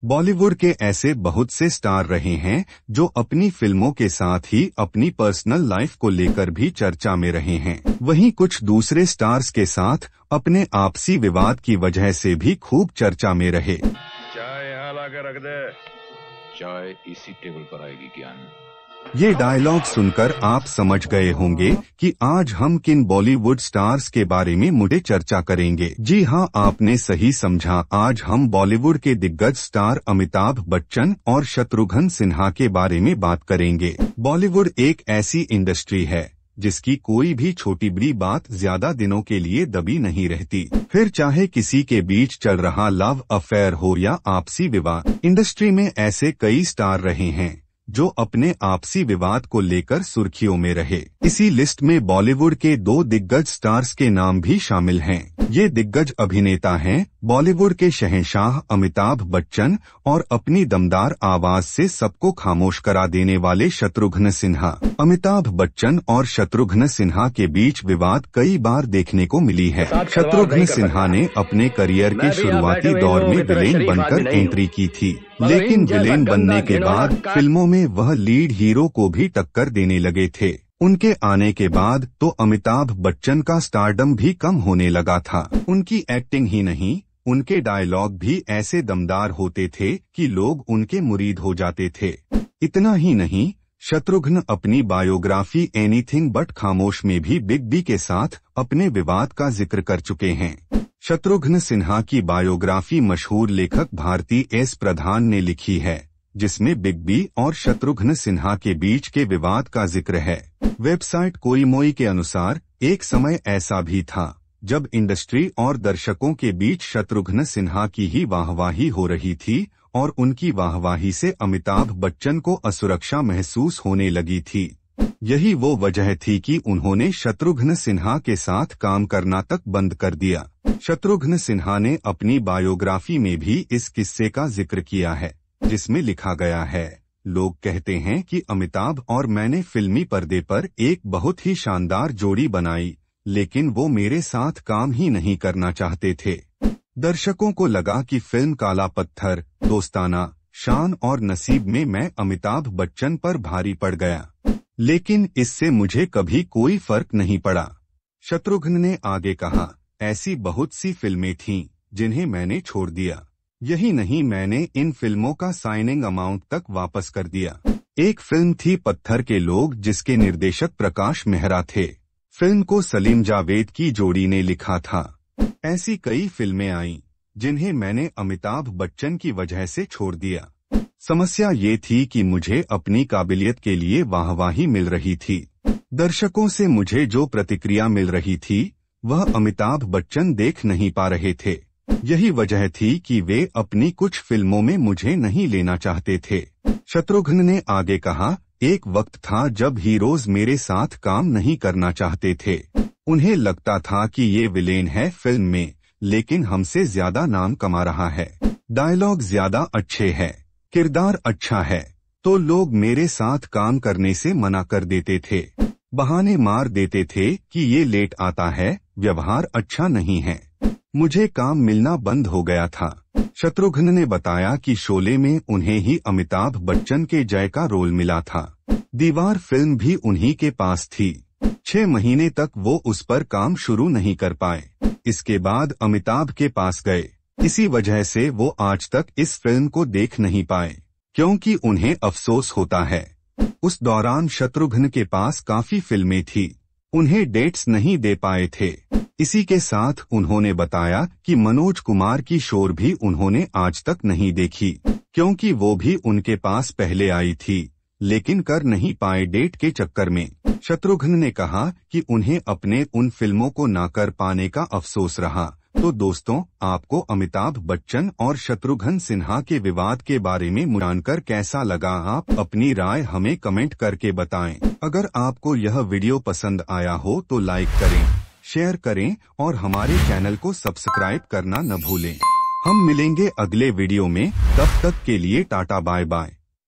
बॉलीवुड के ऐसे बहुत से स्टार रहे हैं जो अपनी फिल्मों के साथ ही अपनी पर्सनल लाइफ को लेकर भी चर्चा में रहे हैं। वहीं कुछ दूसरे स्टार्स के साथ अपने आपसी विवाद की वजह से भी खूब चर्चा में रहे। चाय यहाँ लाकर रख दे। चाय इसी टेबल पर आएगी ज्ञान। ये डायलॉग सुनकर आप समझ गए होंगे कि आज हम किन बॉलीवुड स्टार्स के बारे में मुझे चर्चा करेंगे। जी हाँ, आपने सही समझा। आज हम बॉलीवुड के दिग्गज स्टार अमिताभ बच्चन और शत्रुघ्न सिन्हा के बारे में बात करेंगे। बॉलीवुड एक ऐसी इंडस्ट्री है जिसकी कोई भी छोटी बड़ी बात ज्यादा दिनों के लिए दबी नहीं रहती, फिर चाहे किसी के बीच चल रहा लव अफेयर हो या आपसी विवाद। इंडस्ट्री में ऐसे कई स्टार रहे हैं जो अपने आपसी विवाद को लेकर सुर्खियों में रहे। इसी लिस्ट में बॉलीवुड के दो दिग्गज स्टार्स के नाम भी शामिल हैं। ये दिग्गज अभिनेता हैं बॉलीवुड के शहंशाह अमिताभ बच्चन और अपनी दमदार आवाज से सबको खामोश करा देने वाले शत्रुघ्न सिन्हा। अमिताभ बच्चन और शत्रुघ्न सिन्हा के बीच विवाद कई बार देखने को मिली है। शत्रुघ्न सिन्हा ने अपने करियर के शुरुआती दौर में विलेन बनकर एंट्री की थी, लेकिन विलेन बनने के बाद फिल्मों में वह लीड हीरो को भी टक्कर देने लगे थे। उनके आने के बाद तो अमिताभ बच्चन का स्टारडम भी कम होने लगा था। उनकी एक्टिंग ही नहीं, उनके डायलॉग भी ऐसे दमदार होते थे कि लोग उनके मुरीद हो जाते थे। इतना ही नहीं, शत्रुघ्न अपनी बायोग्राफी एनीथिंग बट खामोश में भी बिग बी के साथ अपने विवाद का जिक्र कर चुके हैं। शत्रुघ्न सिन्हा की बायोग्राफी मशहूर लेखक भारती एस प्रधान ने लिखी है, जिसमें बिग बी और शत्रुघ्न सिन्हा के बीच के विवाद का जिक्र है। वेबसाइट कोईमोई के अनुसार एक समय ऐसा भी था जब इंडस्ट्री और दर्शकों के बीच शत्रुघ्न सिन्हा की ही वाहवाही हो रही थी और उनकी वाहवाही से अमिताभ बच्चन को असुरक्षा महसूस होने लगी थी। यही वो वजह थी कि उन्होंने शत्रुघ्न सिन्हा के साथ काम करना तक बंद कर दिया। शत्रुघ्न सिन्हा ने अपनी बायोग्राफी में भी इस किस्से का जिक्र किया है, जिसमें लिखा गया है, लोग कहते हैं कि अमिताभ और मैंने फिल्मी पर्दे पर एक बहुत ही शानदार जोड़ी बनाई, लेकिन वो मेरे साथ काम ही नहीं करना चाहते थे। दर्शकों को लगा कि फिल्म काला पत्थर, दोस्ताना, शान और नसीब में मैं अमिताभ बच्चन पर भारी पड़ गया, लेकिन इससे मुझे कभी कोई फर्क नहीं पड़ा। शत्रुघ्न ने आगे कहा, ऐसी बहुत सी फिल्में थीं जिन्हें मैंने छोड़ दिया। यही नहीं, मैंने इन फिल्मों का साइनिंग अमाउंट तक वापस कर दिया। एक फिल्म थी पत्थर के लोग, जिसके निर्देशक प्रकाश मेहरा थे। फिल्म को सलीम जावेद की जोड़ी ने लिखा था। ऐसी कई फिल्में आईं जिन्हें मैंने अमिताभ बच्चन की वजह से छोड़ दिया। समस्या ये थी कि मुझे अपनी काबिलियत के लिए वाहवाही मिल रही थी। दर्शकों से मुझे जो प्रतिक्रिया मिल रही थी वह अमिताभ बच्चन देख नहीं पा रहे थे। यही वजह थी कि वे अपनी कुछ फिल्मों में मुझे नहीं लेना चाहते थे। शत्रुघ्न ने आगे कहा, एक वक्त था जब हीरोज मेरे साथ काम नहीं करना चाहते थे। उन्हें लगता था कि ये विलेन है फिल्म में, लेकिन हमसे ज्यादा नाम कमा रहा है, डायलॉग ज्यादा अच्छे हैं, किरदार अच्छा है, तो लोग मेरे साथ काम करने से मना कर देते थे। बहाने मार देते थे कि ये लेट आता है, व्यवहार अच्छा नहीं है। मुझे काम मिलना बंद हो गया था। शत्रुघ्न ने बताया कि शोले में उन्हें ही अमिताभ बच्चन के जय का रोल मिला था। दीवार फिल्म भी उन्हीं के पास थी। 6 महीने तक वो उस पर काम शुरू नहीं कर पाए। इसके बाद अमिताभ के पास गए। इसी वजह से वो आज तक इस फिल्म को देख नहीं पाए, क्योंकि उन्हें अफसोस होता है। उस दौरान शत्रुघ्न के पास काफी फिल्में थी, उन्हें डेट्स नहीं दे पाए थे। इसी के साथ उन्होंने बताया कि मनोज कुमार की शोर भी उन्होंने आज तक नहीं देखी, क्योंकि वो भी उनके पास पहले आई थी, लेकिन कर नहीं पाए डेट के चक्कर में। शत्रुघ्न ने कहा कि उन्हें अपने उन फिल्मों को ना कर पाने का अफसोस रहा। तो दोस्तों, आपको अमिताभ बच्चन और शत्रुघ्न सिन्हा के विवाद के बारे में जानकर कैसा लगा? आप अपनी राय हमें कमेंट करके बताएं। अगर आपको यह वीडियो पसंद आया हो तो लाइक करें, शेयर करें और हमारे चैनल को सब्सक्राइब करना न भूलें। हम मिलेंगे अगले वीडियो में, तब तक के लिए टाटा बाय बाय।